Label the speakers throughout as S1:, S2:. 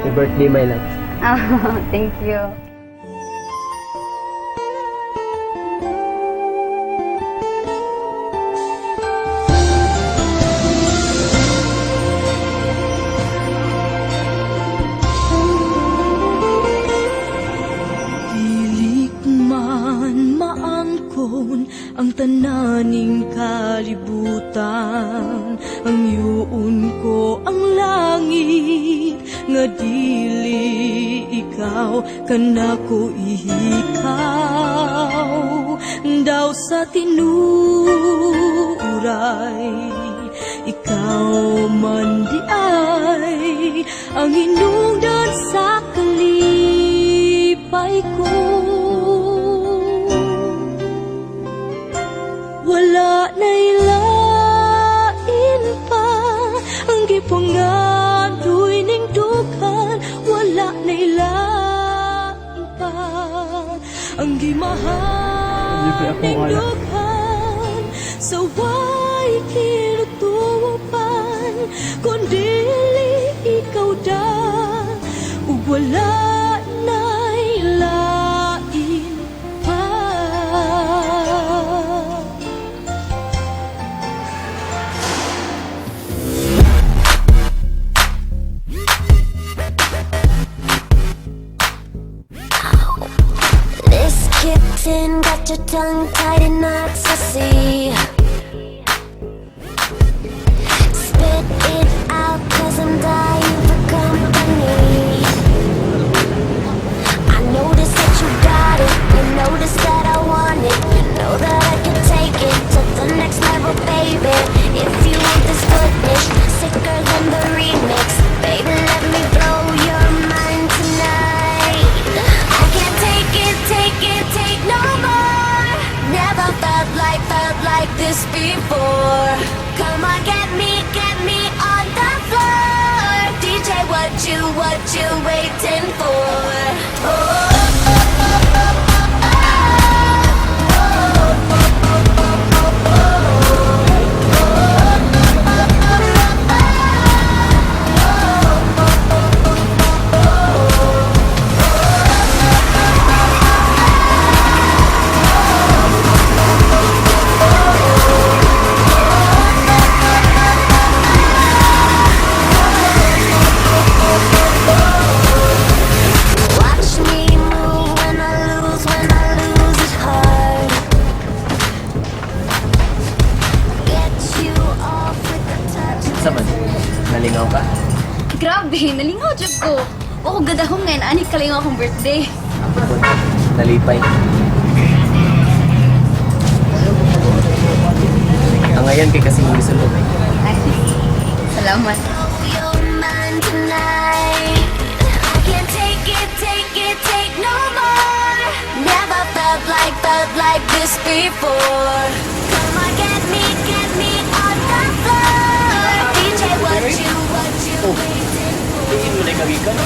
S1: Happy birthday, my love.
S2: Oh, thank you.
S3: Maangkon ang tananing kalibutan, ang yuon ko ang langit nga dili ikaw kanako ihikaw daw sa tinuray ikaw man di ay ang hinungdan sa kalipay ko. Wala na'y lain pa ang gipangadoy ning dughan. Wala na'y lain pa ang gimahal ning dughan. Sa way kinutupan kundili ikaw da ug wala na'y lain pa.
S4: Kitten, got your tongue tied in knots, I see. Spit it out, cause I'm dying for company. I notice that you got it, you notice that I want it. You know that I can take it to the next level, baby. If you want this goodness, sicker than the remix. Baby, let me blow your mind tonight. I can't take it, take no more. Never felt like this before. Come on, get me on the floor. DJ, what you waiting for? Oh.
S1: Nalingaw ka?
S2: Grabe, nalingaw dyan ko. O, gadahong ngayon, anik kalingaw akong birthday.
S1: Nalipay. Ang ngayon kay kasi gusto mo.
S2: Ay, salamat.
S4: Your mind tonight. I can't take no more. Never felt like this before. Come on, get me on the floor. DJ, what you waiting for?
S1: Tingin mo na yung kawikan?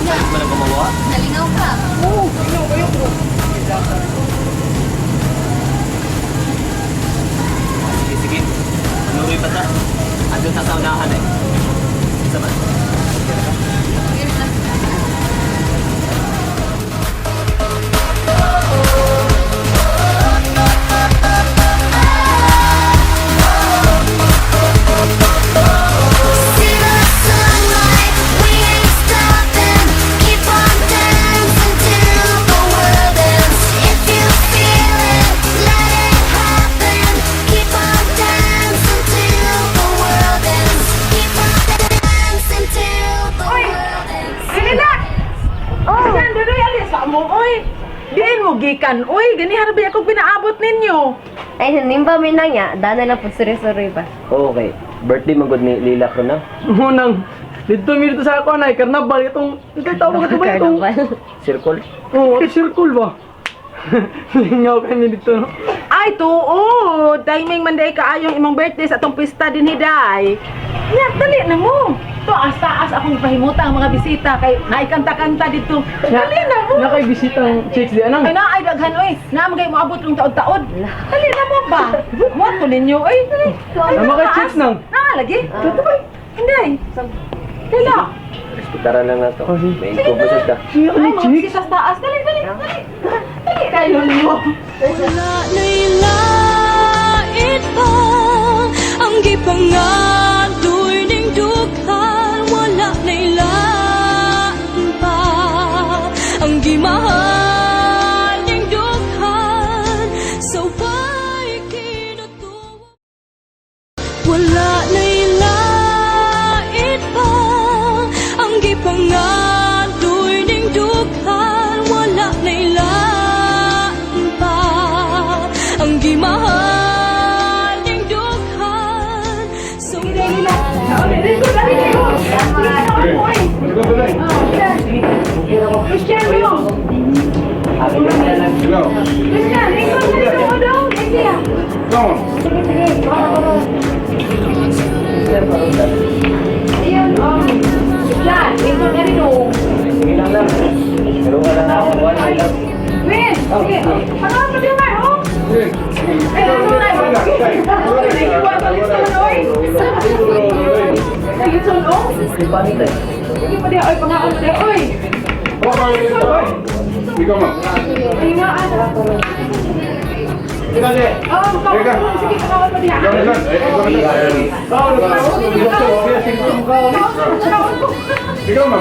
S1: Saan mo na gumawa?
S2: Nalingaw ka.
S1: Oo, tingnan kayo bro. Sige. Manuroy pa ta. Andun ta sa unahan eh. Sama.
S4: See the sunlight, we ain't stopping. Keep on dancing till the world ends. If you feel it, let it happen. Keep on dancing till the world ends. Keep on dancing till the world ends.
S5: Kanina! Oh! Saan doon ay alis mo, oy! Diin mo gikan, oy! Gani harabi ako pinaabot ninyo!
S2: Ay, nimba may na nga. Dana lang po, sorry ba?
S1: Okay. Birthday magod ni Lila ko na.
S5: Munang, dito mi dito sa ako na, karnabal itong, ikaw tawag ito ba itong?
S1: Circle.
S5: Oo, circle ba? Lingaw kami dito, no? Ay, oo! Timing man day kaayong imong birthday sa atong pista din hiday. Yan, dali na mo! To, as-taas akong pahimuta ang mga bisita kay naikanta-kanta dito. Dali na mo!
S6: Nakay bisitang chicks di anang.
S5: Ay, naay daghan, oy! Naamagay mo abot ng taod-taod. Dali na mo ba? Huwag ko ninyo, oy!
S6: Nama kay chicks nang.
S5: Lagi? Ito ba? Hindi. Kaya.
S1: Respetaran lang na to. May improvement ka.
S6: Siya
S5: Ay,
S6: ni
S5: mga
S6: Chicks.
S5: bisita sa taas. Dali, dali, dali. Dali, tayo mo.
S3: Wala na'y lait pa ang gipangadoy ning dughan. Wala na'y lain pa ang gimahal ning dughan. So why kinutuwa? Wala na'y lait pa ang gipangadoy ning dughan. Wala na'y lain pa ang gimahal ning dughan. So
S1: Sige lang lang. Pero wala na ako. Wala lang.
S7: Ikaw mo. Ikaw mo.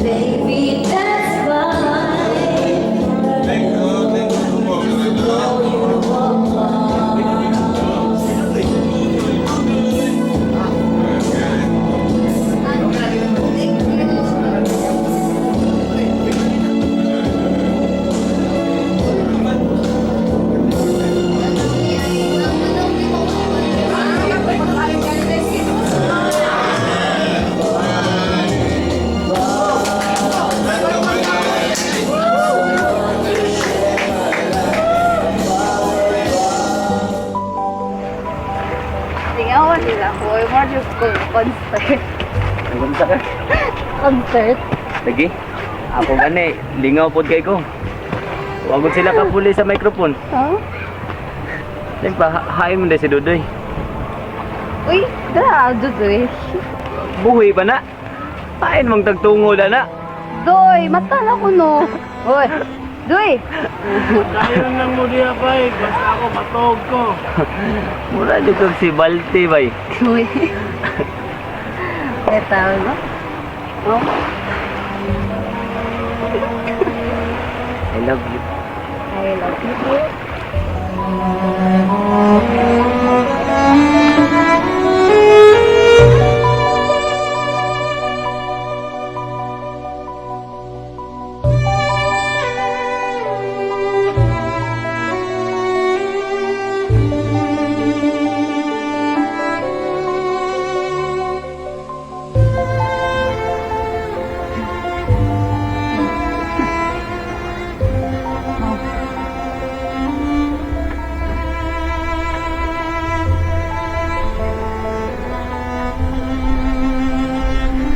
S3: baby, that's
S2: Tingnan nila ko. Ay, mo ko concert.
S1: Nagumsa ka.
S2: Concert?
S1: Lagi. Ako gani. Lingaw po kay ko. Wagod sila kapuli sa microphone.
S2: Huh?
S1: Then pa, hain mo na si Dudoy.
S2: Uy, grabe, Doy.
S1: Buhay pa na. Hain mong tagtungo na.
S2: Doy, mata na ko, no. Uy, Doy.
S6: Dahil lang mo diya, bay. Basta ako matog ko.
S1: Mura di ko si Balti, bay.
S2: Uy. Kaya tawag, no? Oh.
S1: I love you.
S2: I love you.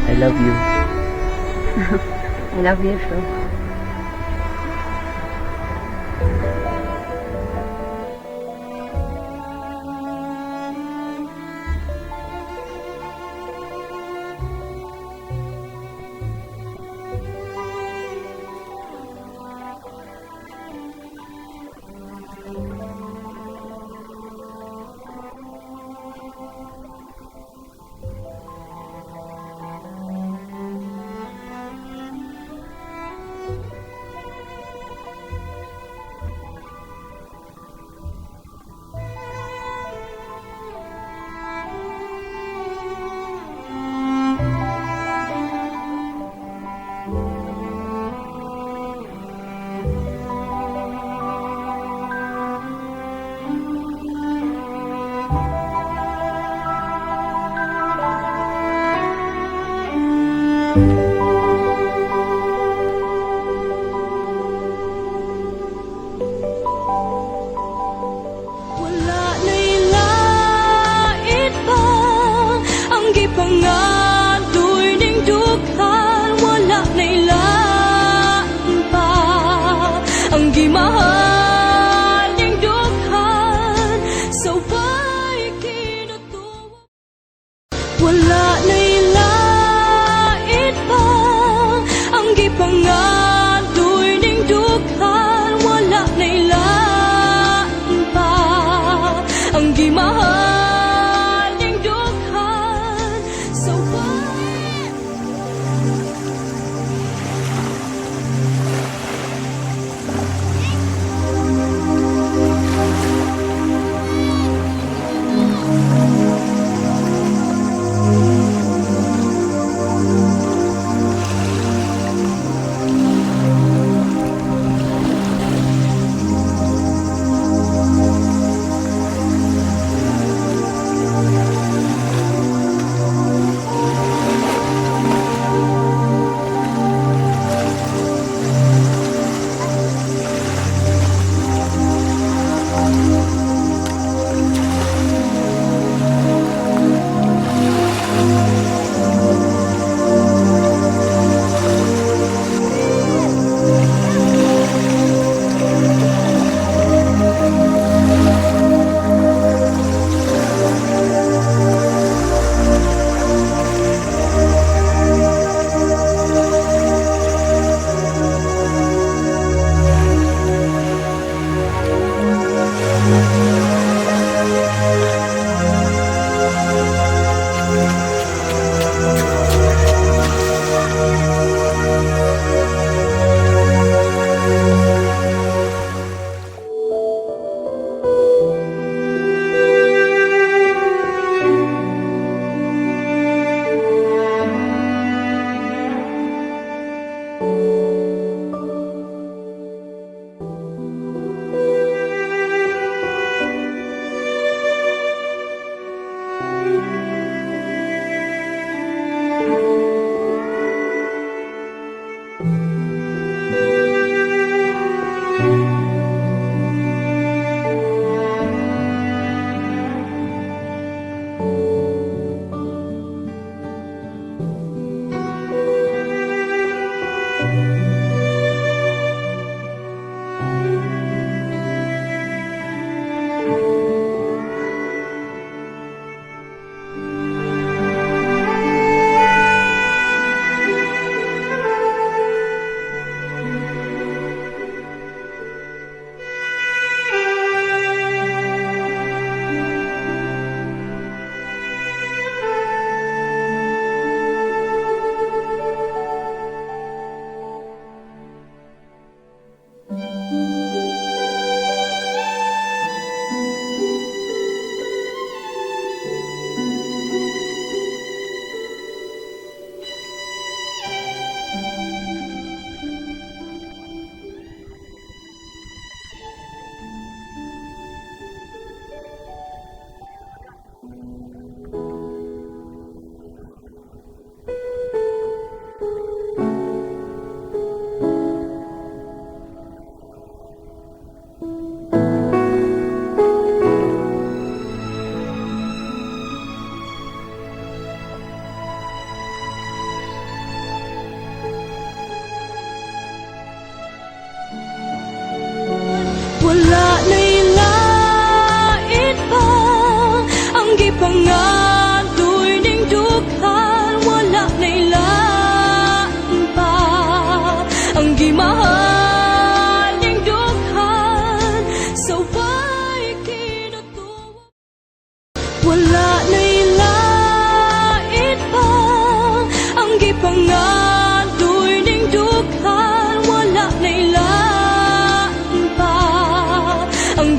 S1: I love you.
S2: I love you too.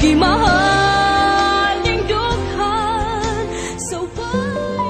S3: gimahal ning dughan sa way.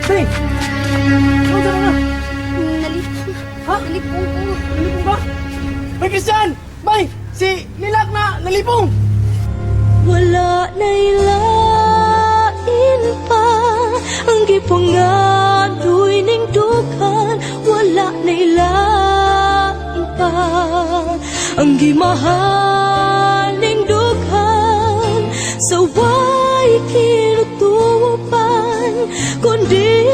S6: Day! Ano ka na?
S2: Nalipong.
S6: Ha?
S2: Nalipong ko.
S6: Nalipong ba? Bay, Christian! Bay! Si Lilac na nalipong!
S3: Wala na'y lain pa ang gipangadoy ning dughan. Wala na'y lain pa ang gimahal ning dughan sa way kinutupan kundi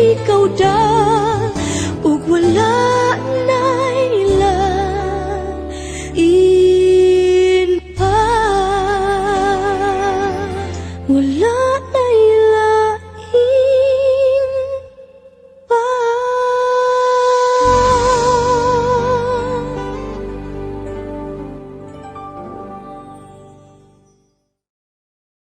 S3: ikaw da ug wala na'y lain pa. Wala